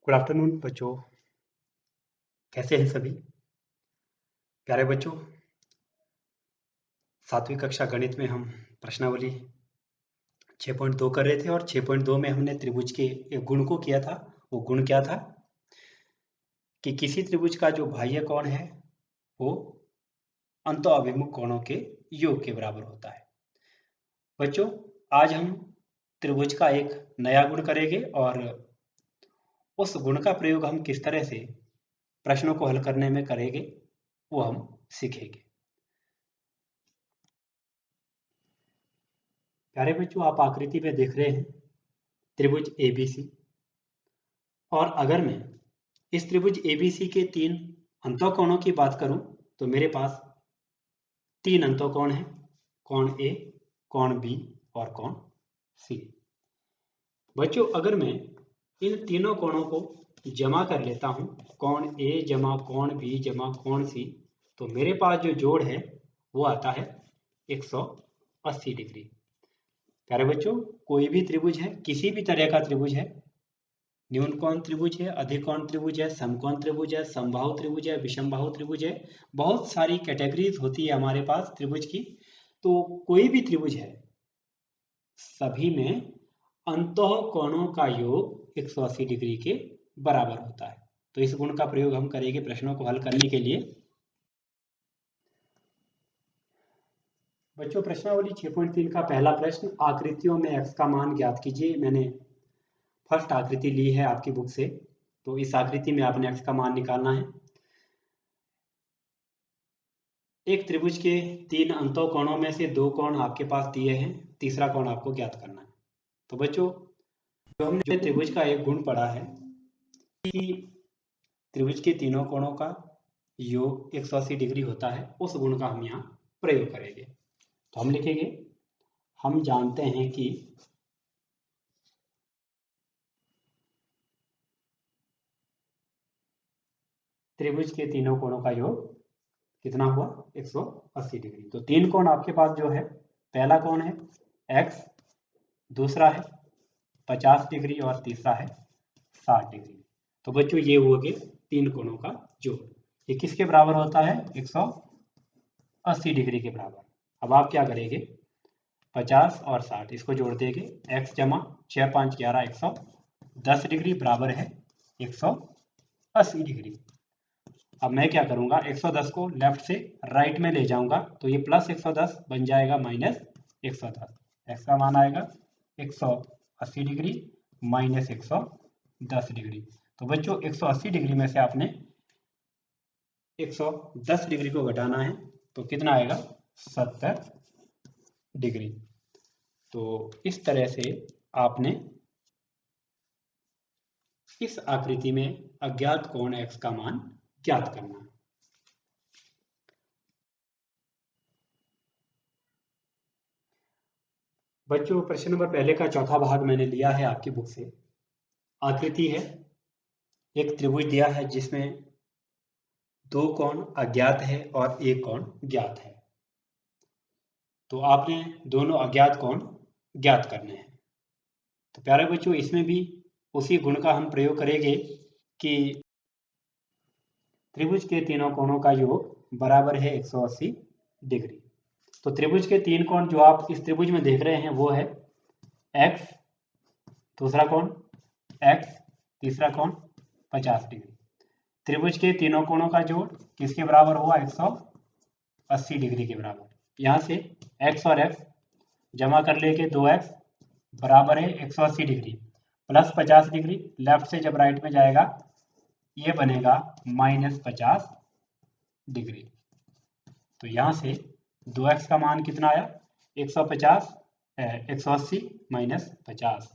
Good afternoon बच्चों। कैसे हैं सभी प्यारे बच्चों। 7वीं कक्षा गणित में हम प्रश्नावली 6.2 कर रहे थे और 6.2 में हमने त्रिभुज के एक गुण को किया था। वो गुण क्या था कि किसी त्रिभुज का जो बाह्य कोण है वो अंतःअभिमुख कोणों के योग के बराबर होता है। बच्चों, आज हम त्रिभुज का एक नया गुण करेंगे और उस गुण का प्रयोग हम किस तरह से प्रश्नों को हल करने में करेंगे वो हम सीखेंगे। प्यारे बच्चों, आप आकृति में देख रहे हैं त्रिभुज ABC, और अगर मैं इस त्रिभुज ABC के 3 अंतःकोणों की बात करूं तो मेरे पास 3 अंतःकोण हैं, कोण A, कोण B और कोण C। बच्चों, अगर मैं इन तीनों कोणों को जमा कर लेता हूं, कोण A जमा कोण B जमा कोण C, तो मेरे पास जो जोड़ है वो आता है 180 डिग्री। प्यारे बच्चों, कोई भी त्रिभुज है, किसी भी तरह का त्रिभुज है, न्यून कोण त्रिभुज है, अधिक कोण त्रिभुज है, समकोण त्रिभुज है, समबाहु त्रिभुज है, विषमबाहु त्रिभुज है, बहुत सारी कैटेगरीज होती है हमारे पास त्रिभुज की। तो कोई भी त्रिभुज है, सभी में अंतःकोणों का योग 180 डिग्री के बराबर होता है। तो इस गुण का प्रयोग हम करेंगे प्रश्नों को हल करने के लिए। बच्चों, प्रश्नावली 6.3 का पहला प्रश्न, आकृतियों में x का मान ज्ञात कीजिए। मैंने फर्स्ट आकृति ली है आपकी बुक से, तो इस आकृति में आपने x का मान निकालना है। एक त्रिभुज के 3 अंतःकोणों में से 2 कोण आपके पास दिए हैं, तीसरा कोण आपको ज्ञात करना है। तो बच्चों, जो हमने त्रिभुज का एक गुण पढ़ा है कि त्रिभुज के तीनों कोणों का योग 180 डिग्री होता है, उस गुण का हम यहाँ प्रयोग करेंगे। तो हम लिखेंगे, हम जानते हैं कि त्रिभुज के तीनों कोणों का योग कितना हुआ, 180 डिग्री। तो 3 कोण आपके पास जो है, पहला कोण है x, दूसरा है 50 डिग्री और तीसरा है 60 डिग्री। तो बच्चों, ये हो गए 3 कोणों का जोड़। ये किसके बराबर होता है, 180 डिग्री के बराबर। अब आप क्या करेंगे, 50 और 60 इसको जोड़ देंगे, x जमा 6 5 11 110 डिग्री बराबर है 180 डिग्री। अब मैं क्या करूंगा, 110 को लेफ्ट से राइट में ले जाऊंगा, तो ये प्लस 110 बन जाएगा माइनस 110। x का मान आएगा 180 डिग्री माइनस 110 डिग्री। तो बच्चों, 180 डिग्री में से आपने 110 डिग्री को घटाना है, तो कितना आएगा, 70 डिग्री। तो इस तरह से आपने इस आकृति में अज्ञात कोण x का मान ज्ञात करना है। बच्चों, प्रश्न नंबर पहले का चौथा भाग मैंने लिया है आपकी बुक से। आकृति है, एक त्रिभुज दिया है जिसमें 2 कोण अज्ञात है और 1 कोण ज्ञात है। तो आपने दोनों अज्ञात कोण ज्ञात करने हैं। तो प्यारे बच्चों, इसमें भी उसी गुण का हम प्रयोग करेंगे कि त्रिभुज के तीनों कोणों का योग बराबर है 180 डिग्री। तो त्रिभुज के 3 कोण जो आप इस त्रिभुज में देख रहे हैं वो है x, दूसरा कोण x, तीसरा कोण 50 डिग्री। त्रिभुज के तीनों कोणों का जोड़ किसके बराबर हुआ, 180 डिग्री के बराबर। यहाँ से x और x जमा कर लेके 2x बराबर है 180 डिग्री प्लस 50 डिग्री, लेफ्ट से जब राइट में जाएगा ये बनेगा माइनस 50 डिग्री। तो यहाँ से 2x का मान कितना आया, 150 180 माइनस 50,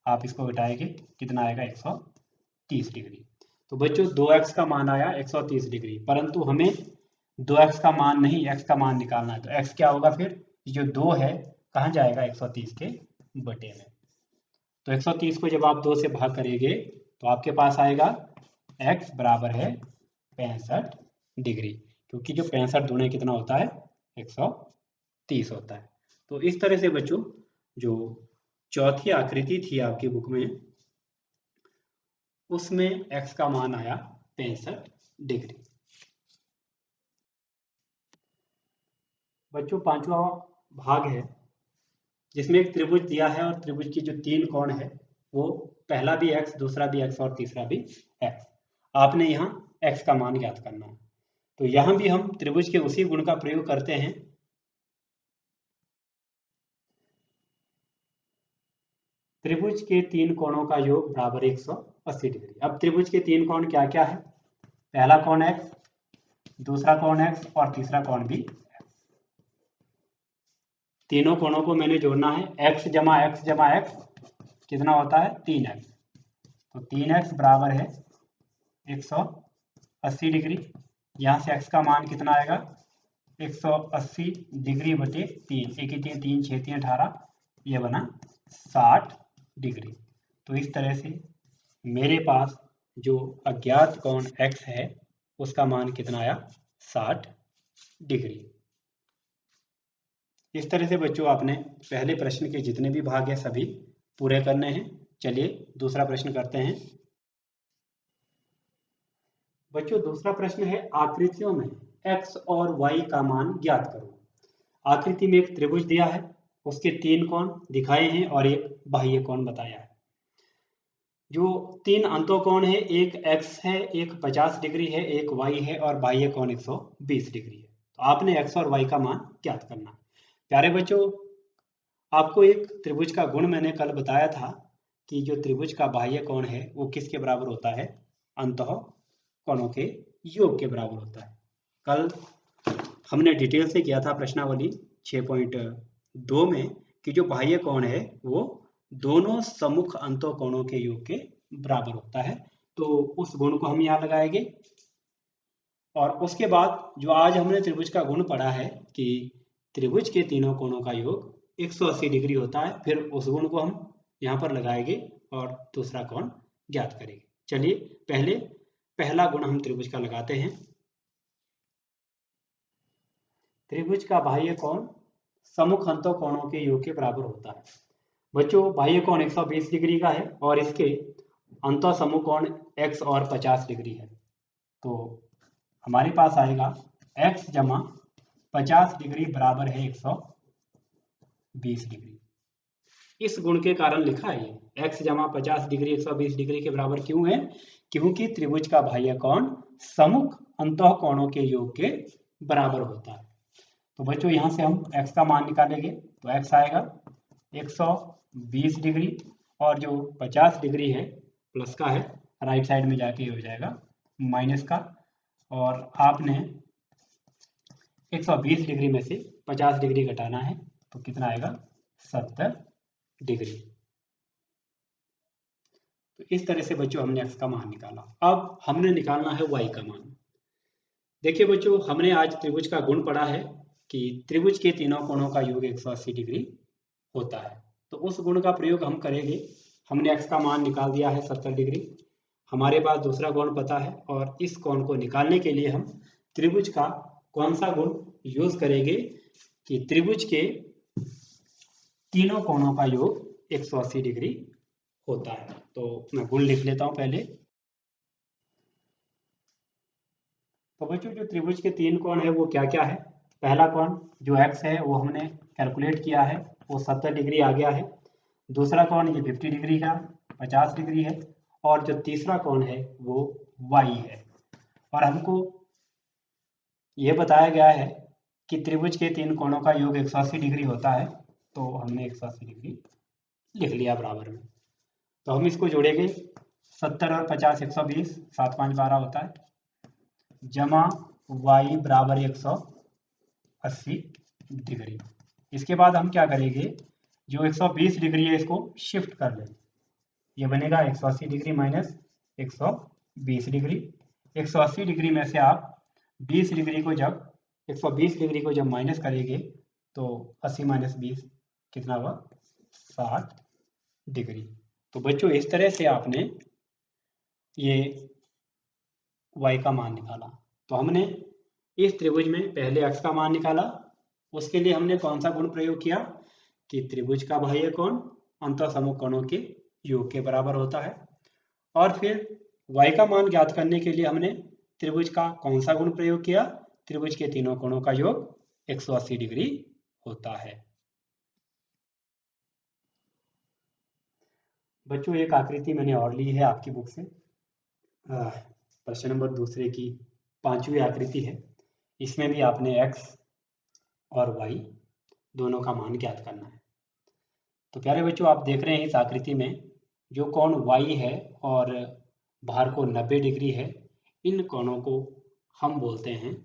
आप इसको घटाएंगे कितना आएगा, 130 डिग्री। तो बच्चों, 2x का मान आया 130 डिग्री, परंतु हमें 2x का मान नहीं, x का मान निकालना है। तो x क्या होगा फिर, जो 2 है कहाँ जाएगा, 130 के बटे में। तो 130 को जब आप 2 से भाग करेंगे तो आपके पास आएगा x बराबर है 65 डिग्री, क्योंकि जो 65 दूने कितना होता है, 130 होता है। तो इस तरह से बच्चों, जो चौथी आकृति थी आपकी बुक में, उसमें x का मान आया 65 डिग्री। बच्चों पांचवा भाग है जिसमें एक त्रिभुज दिया है और त्रिभुज की जो 3 कोण है वो पहला भी x, दूसरा भी x और तीसरा भी x। आपने यहाँ x का मान ज्ञात करना है। तो यहाँ भी हम त्रिभुज के उसी गुण का प्रयोग करते हैं। त्रिभुज के 3 कोणों का योग बराबर 180 डिग्री। अब त्रिभुज के 3 कोण क्या क्या है? पहला कोण x, दूसरा कोण x और तीसरा कोण भी x। तीनों कोणों को मैंने जोड़ना है। x जमा x जमा x कितना होता है? 3x। तो 3x बराबर है 180 डिग्री। यहाँ से x का मान कितना आएगा? 180 डिग्री बटे 3, 1 3 3 6 3 18, ये बना 60 डिग्री। तो इस तरह से मेरे पास जो अज्ञात कोण x है उसका मान कितना आया? 60 डिग्री। इस तरह से बच्चों आपने पहले प्रश्न के जितने भी भाग हैं सभी पूरे करने हैं। चलिए दूसरा प्रश्न करते हैं। बच्चों दूसरा प्रश्न है आकृतियों में x और y का मान ज्ञात करो। आकृति में एक त्रिभुज दिया है, उसके 3 कोण दिखाए हैं और एक बाह्य कोण बताया है। जो 3 अंतःकोण है, एक x है, एक 50 डिग्री है, एक y है और बाह्य कोण 120 डिग्री है। तो आपने x और y का मान ज्ञात करना है। प्यारे बच्चों, आपको एक त्रिभुज का गुण मैंने कल बताया था कि जो त्रिभुज का बाह्य कोण है वो किसके बराबर होता है? अंतःकोणों के योग के बराबर होता है। कल हमने डिटेल से किया था प्रश्नावली 6.2 में कि जो बाह्य कोण है वो दोनों सम्मुख अंतःकोणों के योग के बराबर होता है। तो उस गुण को हम यहाँ लगाएंगे। और उसके बाद जो आज हमने त्रिभुज का गुण पढ़ा है कि त्रिभुज के तीनों कोणों का योग 180 डिग्री होता है, फिर उस गुण को हम यहाँ पर लगाएंगे और दूसरा कोण ज्ञात करेंगे। चलिए पहले पहला गुण हम त्रिभुज का लगाते हैं। त्रिभुज का बाह्य कोण सम्मुख अंतःकोणों के योग के बराबर होता है। बच्चों बाह्य कोण 120 डिग्री का है और इसके अंतःसम्मुख कोण x और 50 डिग्री है। तो हमारे पास आएगा x जमा 50 डिग्री बराबर है 120 डिग्री। इस गुण के कारण लिखा है ये x जमा 50 डिग्री 120 डिग्री के बराबर क्यों है? क्योंकि त्रिभुज का बाह्य कोण सम्मुख अंतःकोणों के योग के बराबर होता है। तो बच्चों यहाँ से हम x का मान निकालेंगे तो x आएगा 120 डिग्री और जो 50 डिग्री है प्लस का है, राइट साइड में जाके हो जाएगा माइनस का। और आपने 120 डिग्री में से 50 डिग्री घटाना है तो कितना आएगा? 70 डिग्री। तो इस तरह से बच्चों हमने x का मान निकाला। अब हमने निकालना है y का मान। देखिए बच्चों, हमने आज त्रिभुज का गुण पढ़ा है कि त्रिभुज के तीनों कोणों का योग 180 डिग्री होता है। तो उस गुण का प्रयोग हम करेंगे। हमने x का मान निकाल दिया है 70 डिग्री। हमारे पास दूसरा कोण पता है और इस कोण को निकालने के लिए हम त्रिभुज का कौन सा गुण यूज करेंगे कि त्रिभुज के तीनों कोणों का योग 180 डिग्री होता है। तो मैं गुण लिख लेता हूं पहले। तो बच्चों जो त्रिभुज के 3 कोण है वो क्या क्या है? पहला कोण जो x है वो हमने कैलकुलेट किया है, वो 70 डिग्री आ गया है। दूसरा कोण ये 50 डिग्री का 50 डिग्री है और जो तीसरा कोण है वो y है। और हमको ये बताया गया है कि त्रिभुज के 3 कोणों का योग 180 डिग्री होता है। तो हमने 180 डिग्री लिख लिया बराबर में। तो हम इसको जोड़ेंगे 70 और 50 120, 7 5 12 होता है, जमा y बराबर 180 डिग्री। इसके बाद हम क्या करेंगे, जो 120 डिग्री है इसको शिफ्ट कर लें। ये बनेगा 180 डिग्री माइनस 120 डिग्री। 180 डिग्री में से आप 20 डिग्री को जब 120 डिग्री को जब माइनस करेंगे तो 80 माइनस 20 कितना हुआ? 60 डिग्री। तो बच्चों इस तरह से आपने ये y का मान निकाला। तो हमने इस त्रिभुज में पहले x का मान निकाला, उसके लिए हमने कौन सा गुण प्रयोग किया कि त्रिभुज का बाह्य कोण अंतःसम्मुख कोणों के योग के बराबर होता है। और फिर y का मान ज्ञात करने के लिए हमने त्रिभुज का कौन सा गुण प्रयोग किया? त्रिभुज के तीनों कोणों का योग 180 डिग्री होता है। बच्चों एक आकृति मैंने और ली है आपकी बुक से, प्रश्न नंबर दूसरे की 5वीं आकृति है। इसमें भी आपने x और y दोनों का मान ज्ञात करना है। तो प्यारे बच्चों आप देख रहे हैं इस आकृति में जो कोण y है और भार को 90 डिग्री है, इन कोणों को हम बोलते हैं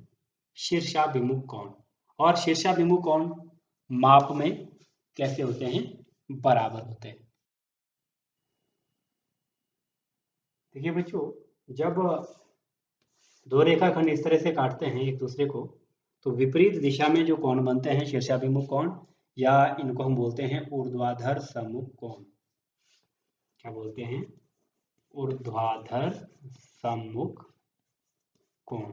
शीर्षाभिमुख कोण। और शीर्षाभिमुख कोण माप में कैसे होते हैं? बराबर होते हैं। देखिए बच्चों, जब दो रेखाखंड इस तरह से काटते हैं एक दूसरे को, तो विपरीत दिशा में जो कोण बनते हैं शीर्षाभिमुख कोण, या इनको हम बोलते हैं ऊर्ध्वाधर सम्मुख कोण। क्या बोलते हैं? ऊर्ध्वाधर सम्मुख कोण।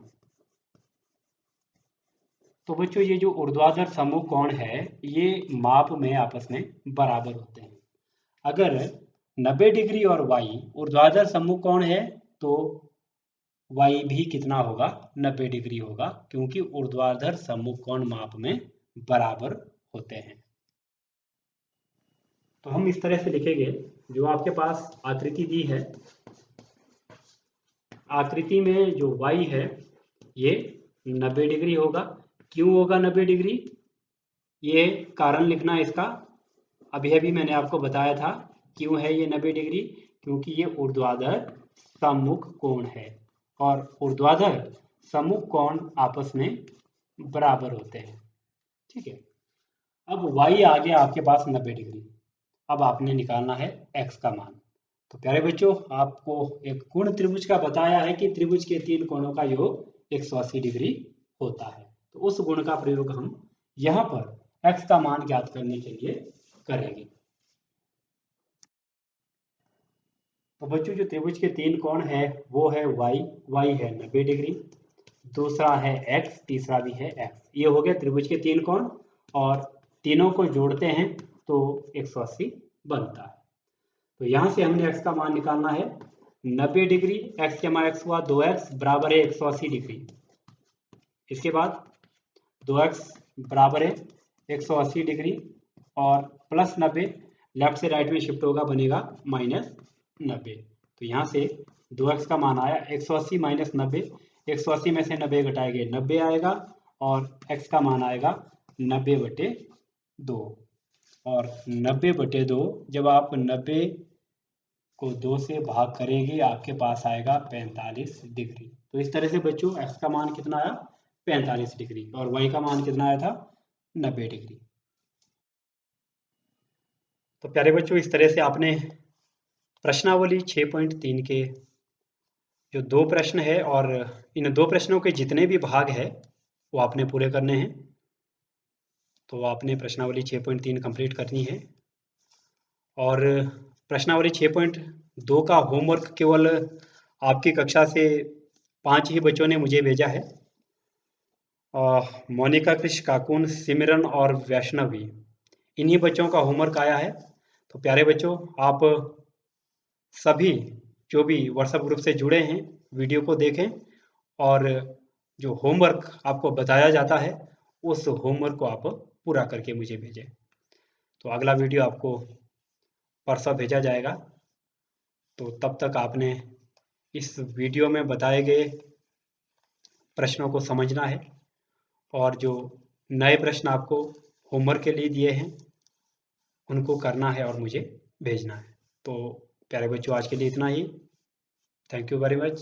तो बच्चों ये जो ऊर्ध्वाधर सम्मुख कोण है ये माप में आपस में बराबर होते हैं। अगर 90 डिग्री और y ऊर्ध्वाधर सम्मुख कोण है तो y भी कितना होगा? 90 डिग्री होगा, क्योंकि ऊर्ध्वाधर सम्मुख कोण माप में बराबर होते हैं। तो हम इस तरह से लिखेंगे, जो आपके पास आकृति दी है, आकृति में जो y है ये 90 डिग्री होगा। क्यों होगा 90 डिग्री? ये कारण लिखना इसका, अभी मैंने आपको बताया था क्यों है ये 90 डिग्री, क्योंकि ये ऊर्ध्वाधर सम्मुख कोण है और ऊर्ध्वाधर सम्मुख कोण आपस में बराबर होते हैं। ठीक है, अब y आ गया आपके पास 90 डिग्री। अब आपने निकालना है x का मान। तो प्यारे बच्चों आपको एक गुण त्रिभुज का बताया है कि त्रिभुज के तीन कोणों का योग 180 डिग्री होता है। तो उस गुण का प्रयोग हम यहाँ पर x का मान ज्ञात करने के लिए करेंगे। तो बच्चों जो त्रिभुज के तीन कोण है वो है y है 90 डिग्री, दूसरा है x, तीसरा भी है x। ये हो गया त्रिभुज के तीन कोण, और तीनों को जोड़ते हैं तो 180 बनता है। तो यहाँ से हमने x का मान निकालना है 90 डिग्री, x के हमारा x हुआ 2x बराबर है 180 डिग्री। इसके बाद 2x बराबर है 180 डिग्री और प्लस 90, लेफ्ट से राइट में शिफ्ट होगा, बनेगा -90। तो यहाँ से 2x का मान आया 180 माइनस 90, 180 में से 90 घटाएंगे 90 आएगा, और x का मान आएगा 90/2। और 90/2 जब आप 90 को 2 से भाग करेंगे आपके पास आएगा 45 डिग्री। तो इस तरह से बच्चों x का मान कितना आया? 45 डिग्री, और y का मान कितना आया था? 90 डिग्री। तो प्यारे बच्चों इस तरह से आपने प्रश्नावली 6.3 के जो 2 प्रश्न है और इन 2 प्रश्नों के जितने भी भाग है वो आपने पूरे करने हैं। तो आपने प्रश्नावली 6.3 कंप्लीट करनी है, और प्रश्नावली 6.2 का होमवर्क केवल आपकी कक्षा से 5 ही बच्चों ने मुझे भेजा है। मोनिका, कृष, काकुन, सिमरन और वैष्णवी, इन्हीं बच्चों का होमवर्क आया है। तो प्यारे बच्चों आप सभी जो भी व्हाट्सएप ग्रुप से जुड़े हैं वीडियो को देखें, और जो होमवर्क आपको बताया जाता है उस होमवर्क को आप पूरा करके मुझे भेजें। तो अगला वीडियो आपको परसों भेजा जाएगा। तो तब तक आपने इस वीडियो में बताए गए प्रश्नों को समझना है, और जो नए प्रश्न आपको होमवर्क के लिए दिए हैं उनको करना है और मुझे भेजना है। तो प्यारे बच्चों आज के लिए इतना ही। Thank you very much.